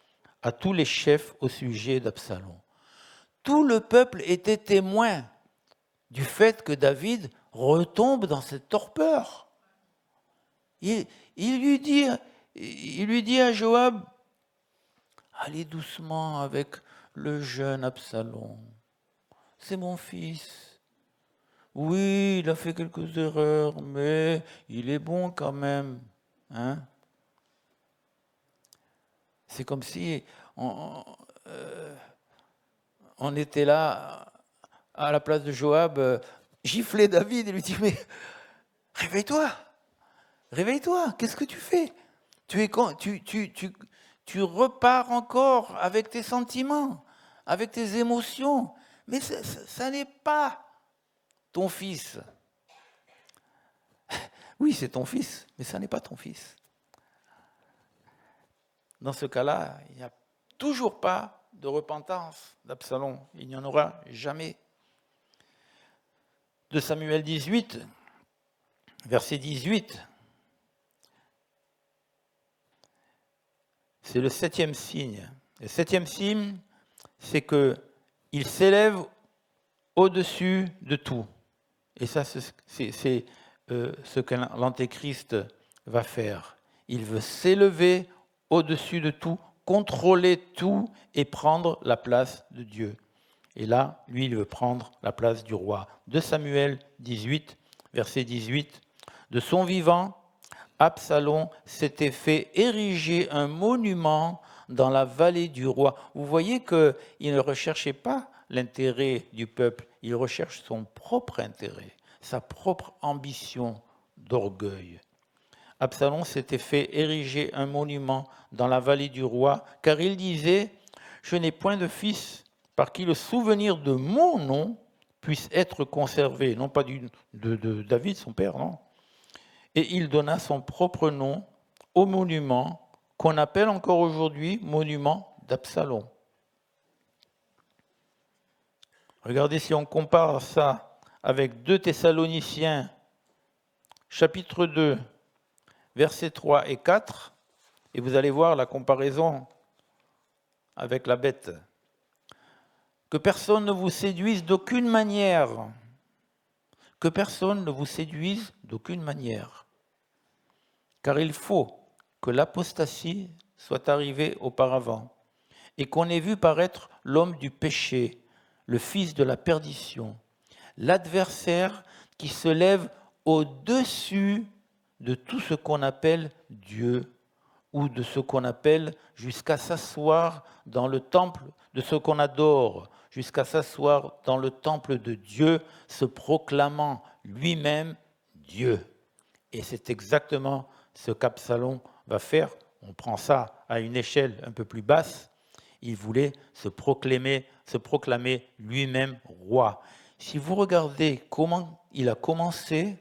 à tous les chefs au sujet d'Absalom. tout le peuple était témoin du fait que David retombe dans cette torpeur. Il lui dit à Joab, allez doucement avec le jeune Absalom. C'est mon fils. Oui, il a fait quelques erreurs, mais il est bon quand même. Hein? C'est comme si on était là à la place de Joab, gifler David et lui dire, mais réveille-toi, réveille-toi, qu'est-ce que tu fais? Tu repars encore avec tes sentiments, avec tes émotions, mais ça n'est pas ton fils. Oui, c'est ton fils, mais ça n'est pas ton fils. Dans ce cas-là, il n'y a toujours pas de repentance d'Absalom. Il n'y en aura jamais. De Samuel 18, verset 18, c'est le 7e signe. Le 7e signe, c'est qu'il s'élève au-dessus de tout. Et ça, c'est ce que l'Antéchrist va faire. Il veut s'élever au-dessus de tout, contrôler tout et prendre la place de Dieu. Et là, lui, il veut prendre la place du roi. De Samuel 18, verset 18, de son vivant, Absalom s'était fait ériger un monument dans la vallée du roi. Vous voyez qu'il ne recherchait pas l'intérêt du peuple, il recherche son propre intérêt, sa propre ambition d'orgueil. Absalom s'était fait ériger un monument dans la vallée du roi, car il disait « Je n'ai point de fils par qui le souvenir de mon nom puisse être conservé. » Non pas de David, son père, non. Et il donna son propre nom au monument qu'on appelle encore aujourd'hui monument d'Absalom. Regardez si on compare ça avec 2 Thessaloniciens, chapitre 2, versets 3 et 4, et vous allez voir la comparaison avec la bête. Que personne ne vous séduise d'aucune manière. Que personne ne vous séduise d'aucune manière. Car il faut que l'apostasie soit arrivée auparavant et qu'on ait vu paraître l'homme du péché, le fils de la perdition, l'adversaire qui se lève au-dessus de tout ce qu'on appelle Dieu ou de ce qu'on appelle jusqu'à s'asseoir dans le temple de ce qu'on adore, jusqu'à s'asseoir dans le temple de Dieu, se proclamant lui-même Dieu. Et c'est exactement ce qu'Absalom va faire. On prend ça à une échelle un peu plus basse. Il voulait se proclamer lui-même roi. Si vous regardez comment il a commencé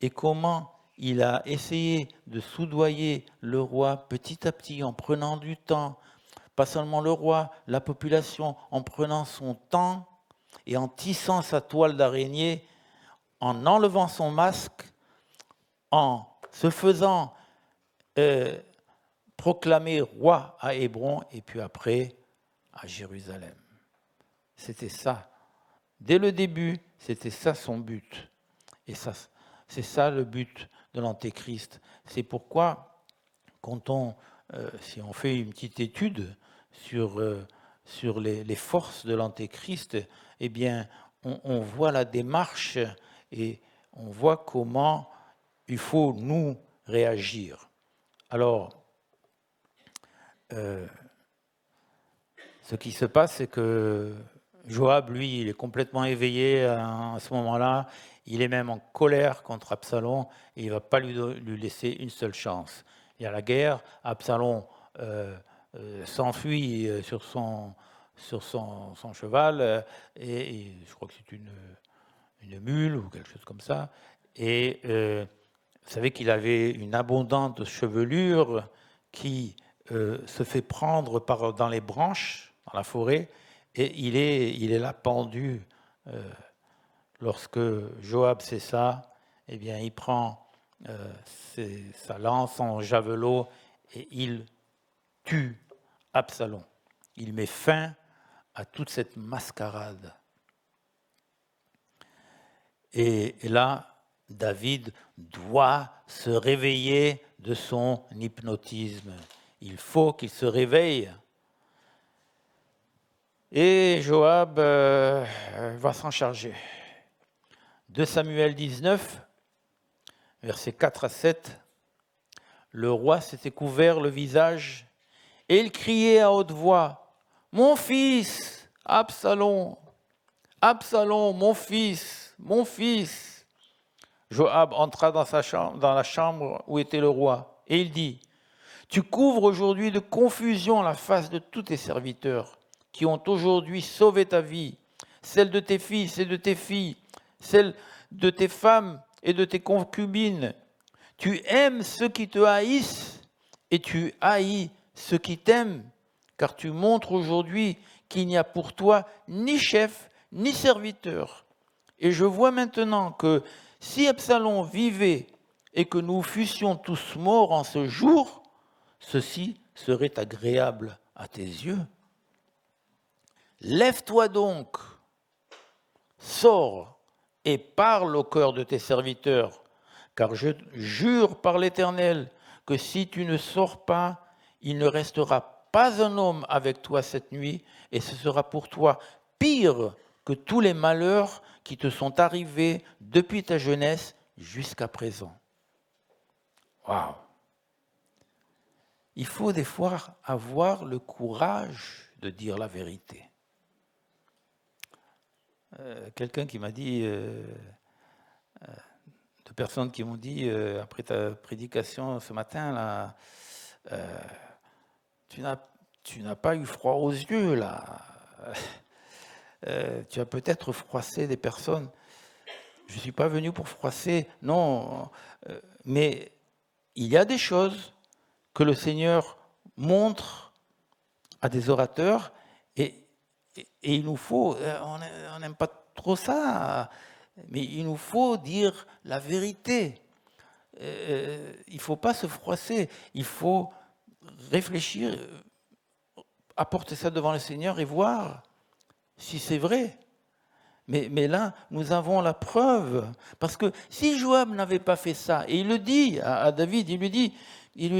et comment il a essayé de soudoyer le roi petit à petit en prenant du temps, pas seulement le roi, la population, en prenant son temps et en tissant sa toile d'araignée, en enlevant son masque, en se faisant proclamer roi à Hébron et puis après à Jérusalem. C'était ça. Dès le début, c'était ça son but. Et ça, c'est ça le but de l'Antéchrist. C'est pourquoi, si on fait une petite étude sur les forces de l'Antéchrist, eh bien, on voit la démarche et on voit comment il faut nous réagir. Alors, ce qui se passe, c'est que Joab, lui, il est complètement éveillé à ce moment-là. Il est même en colère contre Absalom et il ne va pas lui laisser une seule chance. Il y a la guerre, Absalom s'enfuit sur son cheval et je crois que c'est une mule ou quelque chose comme ça. Et vous savez qu'il avait une abondante chevelure qui se fait prendre dans les branches, dans la forêt, et il est là pendu. Lorsque Joab sait ça, eh bien, il prend sa lance, son javelot, et il tue Absalom. Il met fin à toute cette mascarade. Et là, David doit se réveiller de son hypnotisme. Il faut qu'il se réveille. Et Joab va s'en charger. 2 Samuel 19, versets 4 à 7. Le roi s'était couvert le visage et il criait à haute voix, « Mon fils, Absalom, Absalom, mon fils, mon fils !» Joab entra dans la chambre où était le roi et il dit, « Tu couvres aujourd'hui de confusion la face de tous tes serviteurs qui ont aujourd'hui sauvé ta vie, celle de tes fils et de tes filles, celle de tes femmes et de tes concubines. Tu aimes ceux qui te haïssent et tu haïs ceux qui t'aiment, car tu montres aujourd'hui qu'il n'y a pour toi ni chef ni serviteur. Et je vois maintenant que si Absalom vivait et que nous fussions tous morts en ce jour, ceci serait agréable à tes yeux. Lève-toi donc, sors et parle au cœur de tes serviteurs, car je jure par l'Éternel que si tu ne sors pas, il ne restera pas un homme avec toi cette nuit, et ce sera pour toi pire que tous les malheurs qui te sont arrivés depuis ta jeunesse jusqu'à présent. Waouh! Il faut des fois avoir le courage de dire la vérité. Quelqu'un qui m'a dit, de personnes qui m'ont dit, après ta prédication ce matin, là, tu n'as pas eu froid aux yeux, là. Tu as peut-être froissé des personnes. Je ne suis pas venu pour froisser, non. Mais il y a des choses que le Seigneur montre à des orateurs et il nous faut, on n'aime pas trop ça, mais il nous faut dire la vérité. Il ne faut pas se froisser, il faut réfléchir, apporter ça devant le Seigneur et voir si c'est vrai. Mais là, nous avons la preuve. Parce que si Joab n'avait pas fait ça, et il le dit à David, il lui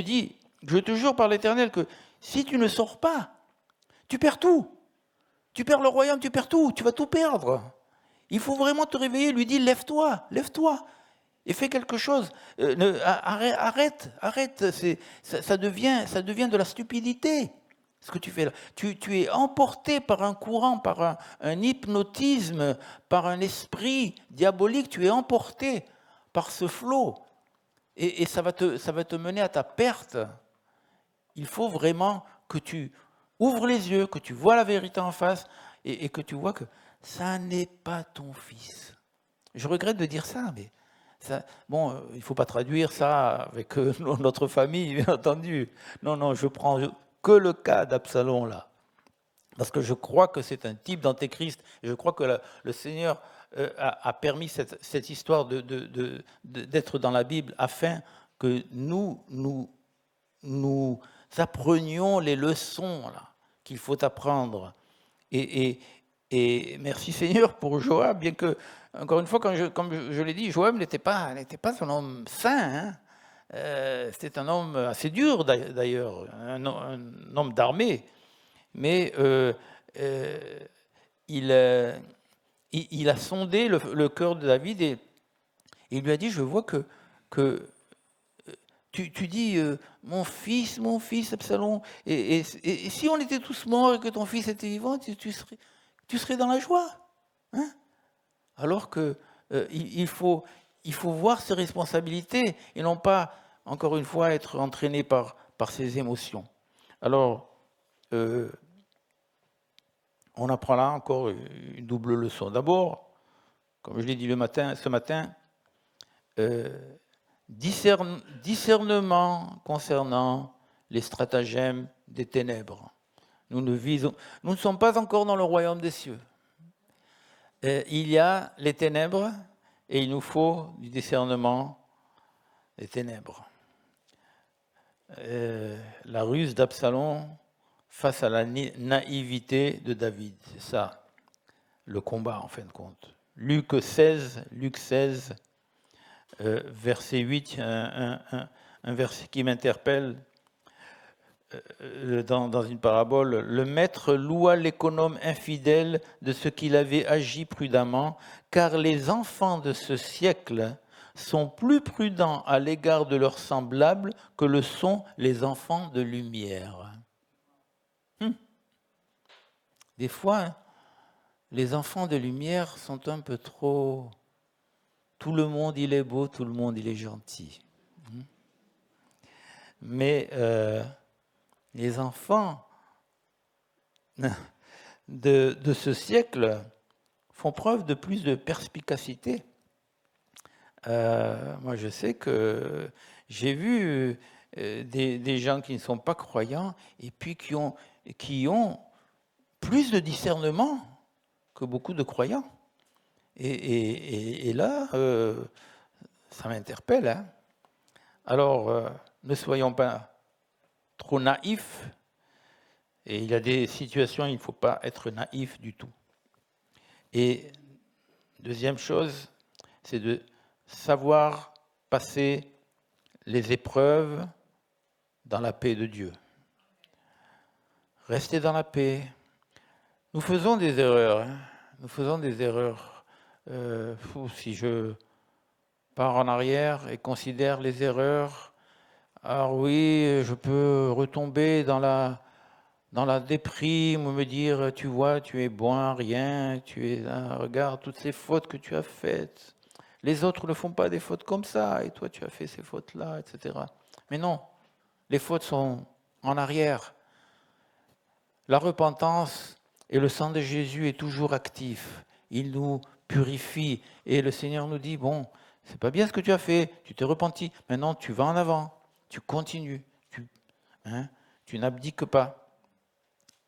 dit, je te jure par l'Éternel que si tu ne sors pas, tu perds tout. Tu perds le royaume, tu perds tout, tu vas tout perdre. Il faut vraiment te réveiller, lui dit, lève-toi, lève-toi, et fais quelque chose. Arrête, ça devient de la stupidité, ce que tu fais là. Tu es emporté par un courant, par un hypnotisme, par un esprit diabolique, tu es emporté par ce flot, et ça va te mener à ta perte. Il faut vraiment que tu ouvres les yeux, que tu vois la vérité en face et que tu vois que ça n'est pas ton fils. Je regrette de dire ça, mais ça, bon, il ne faut pas traduire ça avec notre famille, bien entendu. Non, je prends que le cas d'Absalom là. Parce que je crois que c'est un type d'antéchrist. Je crois que le Seigneur a permis cette histoire d'être dans la Bible afin que nous apprenions les leçons là qu'il faut apprendre. Et merci Seigneur pour Joab, bien que, encore une fois, comme je l'ai dit, Joab n'était pas un homme saint. C'était un homme assez dur d'ailleurs, un homme d'armée. Mais il a sondé le cœur de David et il lui a dit, je vois que tu dis, mon fils, Absalom, et si on était tous morts et que ton fils était vivant, tu serais dans la joie. Hein? Alors que il faut voir ses responsabilités et non pas, encore une fois, être entraîné par ses émotions. Alors, on apprend là encore une double leçon. D'abord, comme je l'ai dit ce matin, discernement concernant les stratagèmes des ténèbres. Nous ne sommes pas encore dans le royaume des cieux. Il y a les ténèbres et il nous faut du discernement des ténèbres. La ruse d'Absalom, face à la naïveté de David. C'est ça, le combat, en fin de compte. Luc 16, verset 8, un verset qui m'interpelle dans une parabole. Le maître loua l'économe infidèle de ce qu'il avait agi prudemment, car les enfants de ce siècle sont plus prudents à l'égard de leurs semblables que le sont les enfants de lumière. Des fois, les enfants de lumière sont un peu trop... Tout le monde, il est beau, tout le monde, il est gentil. Mais les enfants de ce siècle font preuve de plus de perspicacité. Moi, je sais que j'ai vu des gens qui ne sont pas croyants et puis qui ont plus de discernement que beaucoup de croyants. Et là, ça m'interpelle. Hein. Alors, ne soyons pas trop naïfs. Et il y a des situations où il ne faut pas être naïf du tout. Et deuxième chose, c'est de savoir passer les épreuves dans la paix de Dieu. Rester dans la paix. Nous faisons des erreurs. Hein. Nous faisons des erreurs. Si je pars en arrière et considère les erreurs, alors oui, je peux retomber dans la déprime, ou me dire, tu vois, tu es bon à rien, regarde toutes ces fautes que tu as faites. Les autres ne font pas des fautes comme ça, et toi tu as fait ces fautes-là, etc. Mais non, les fautes sont en arrière. La repentance et le sang de Jésus est toujours actif. Il nous purifie. Et le Seigneur nous dit, bon, c'est pas bien ce que tu as fait, tu t'es repenti, maintenant tu vas en avant, tu continues, tu n'abdiques pas.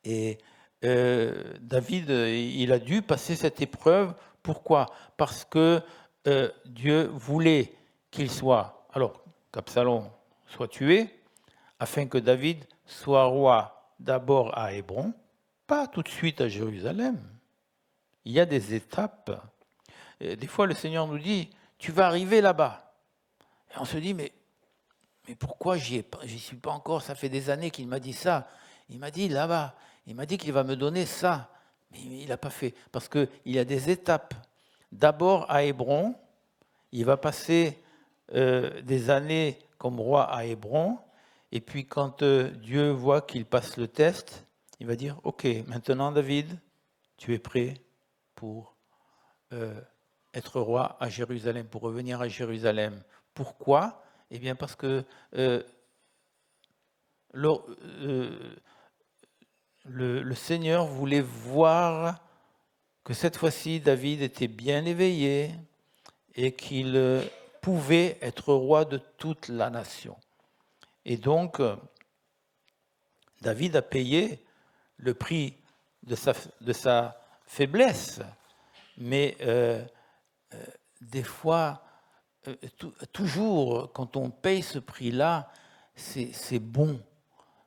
Et David, il a dû passer cette épreuve. Pourquoi ? Parce que Dieu voulait qu'il soit, alors qu'Absalom soit tué, afin que David soit roi d'abord à Hébron, pas tout de suite à Jérusalem. Il y a des étapes. Et des fois, le Seigneur nous dit, tu vas arriver là-bas. Et on se dit, mais pourquoi j'y suis pas encore ? Ça fait des années qu'il m'a dit ça. Il m'a dit là-bas. Il m'a dit qu'il va me donner ça. Mais il n'a pas fait. Parce qu'il y a des étapes. D'abord à Hébron, il va passer des années comme roi à Hébron. Et puis quand Dieu voit qu'il passe le test, il va dire, ok, maintenant David, tu es prêt pour être roi à Jérusalem, pour revenir à Jérusalem. Pourquoi ? Eh bien parce que le Seigneur voulait voir que cette fois-ci, David était bien éveillé et qu'il pouvait être roi de toute la nation. Et donc, David a payé le prix de sa faiblesse. Mais des fois, toujours, quand on paye ce prix-là, c'est bon.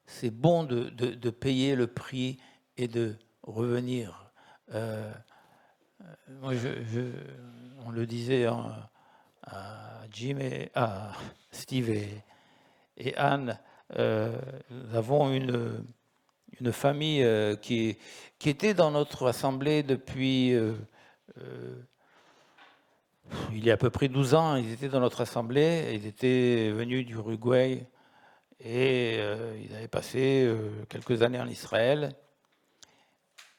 C'est bon de payer le prix et de revenir. Moi, on le disait à Jim à Steve et Anne, nous avons une famille qui était dans notre assemblée depuis il y a à peu près 12 ans. Ils étaient dans notre assemblée, ils étaient venus d'Uruguay et ils avaient passé quelques années en Israël.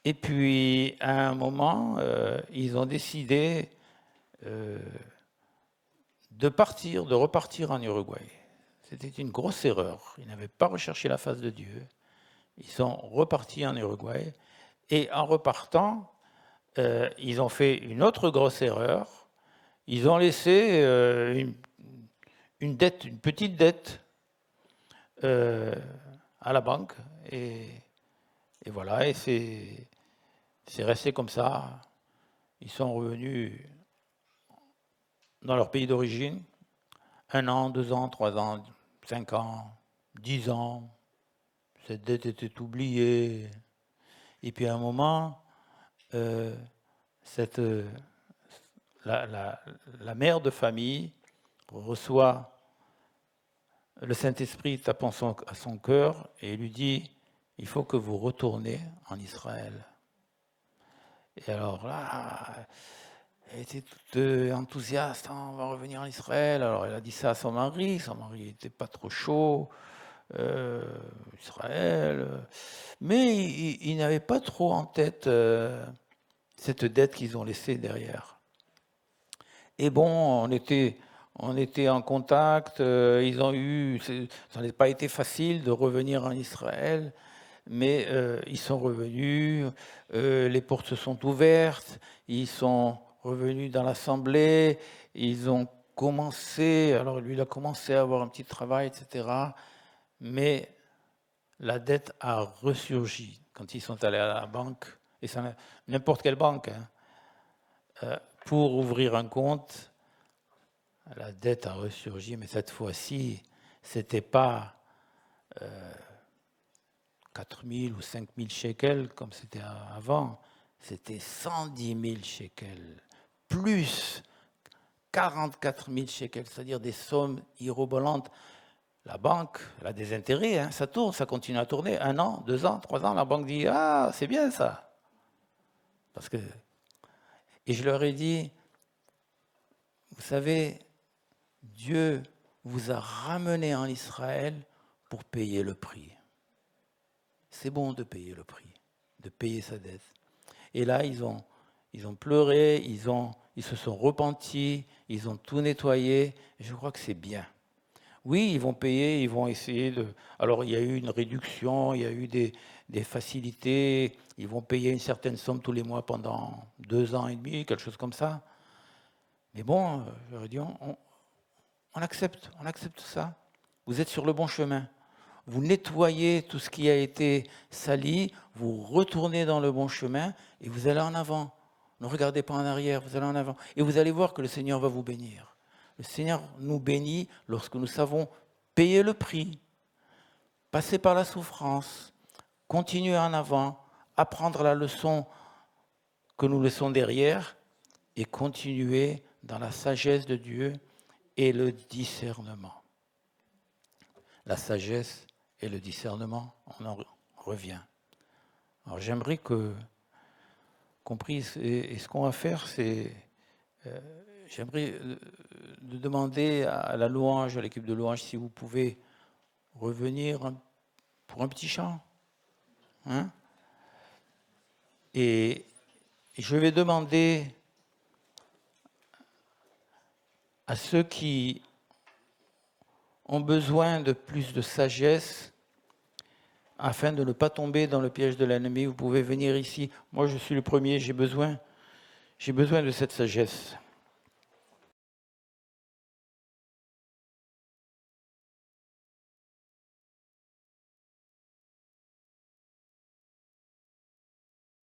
Et puis, à un moment, ils ont décidé de repartir en Uruguay. C'était une grosse erreur. Ils n'avaient pas recherché la face de Dieu. Ils sont repartis en Uruguay. Et en repartant, ils ont fait une autre grosse erreur. Ils ont laissé une petite dette à la banque. Et voilà, et c'est resté comme ça. Ils sont revenus dans leur pays d'origine. 1 an, 2 ans, 3 ans, 5 ans, 10 ans. cette dette était oubliée. Et puis à un moment, la mère de famille reçoit le Saint-Esprit tapant à son cœur et lui dit, il faut que vous retournez en Israël. Et alors là, elle était toute enthousiaste, on va revenir en Israël. Alors elle a dit ça à son mari n'était pas trop chaud, Israël. Mais il n'avait pas trop en tête cette dette qu'ils ont laissée derrière. Et bon, on était en contact, ça n'a pas été facile de revenir en Israël, mais ils sont revenus, les portes se sont ouvertes, ils sont revenus dans l'assemblée, ils ont commencé, alors lui il a commencé à avoir un petit travail, etc. Mais la dette a ressurgi quand ils sont allés à la banque, et ça n'importe quelle banque, pour ouvrir un compte. La dette a ressurgi, mais cette fois-ci, c'était pas 4 000 ou 5 000 shekels comme c'était avant, c'était 110 000 shekels, plus 44 000 shekels, c'est-à-dire des sommes mirobolantes. La banque, elle a des intérêts, hein, ça tourne, ça continue à tourner. 1 an, 2 ans, 3 ans, la banque dit « Ah, c'est bien ça !» Parce que... Et je leur ai dit, vous savez, Dieu vous a ramené en Israël pour payer le prix. C'est bon de payer le prix, de payer sa dette. Et là, ils ont pleuré, ils se sont repentis, ils ont tout nettoyé. Et je crois que c'est bien. Oui, ils vont payer, ils vont essayer de... Alors, il y a eu une réduction, il y a eu des facilités. Ils vont payer une certaine somme tous les mois pendant 2 ans et demi, quelque chose comme ça. Mais bon, je leur ai dit, on accepte ça. Vous êtes sur le bon chemin. Vous nettoyez tout ce qui a été sali, vous retournez dans le bon chemin et vous allez en avant. Ne regardez pas en arrière, vous allez en avant. Et vous allez voir que le Seigneur va vous bénir. Le Seigneur nous bénit lorsque nous savons payer le prix, passer par la souffrance, continuer en avant, apprendre la leçon que nous laissons derrière et continuer dans la sagesse de Dieu et le discernement. La sagesse et le discernement, on en revient. Alors j'aimerais qu'on prie, et ce qu'on va faire, c'est... j'aimerais demander à la louange, à l'équipe de louange, si vous pouvez revenir pour un petit chant. Hein? Et je vais demander à ceux qui ont besoin de plus de sagesse, afin de ne pas tomber dans le piège de l'ennemi, vous pouvez venir ici. Moi, je suis le premier, j'ai besoin de cette sagesse.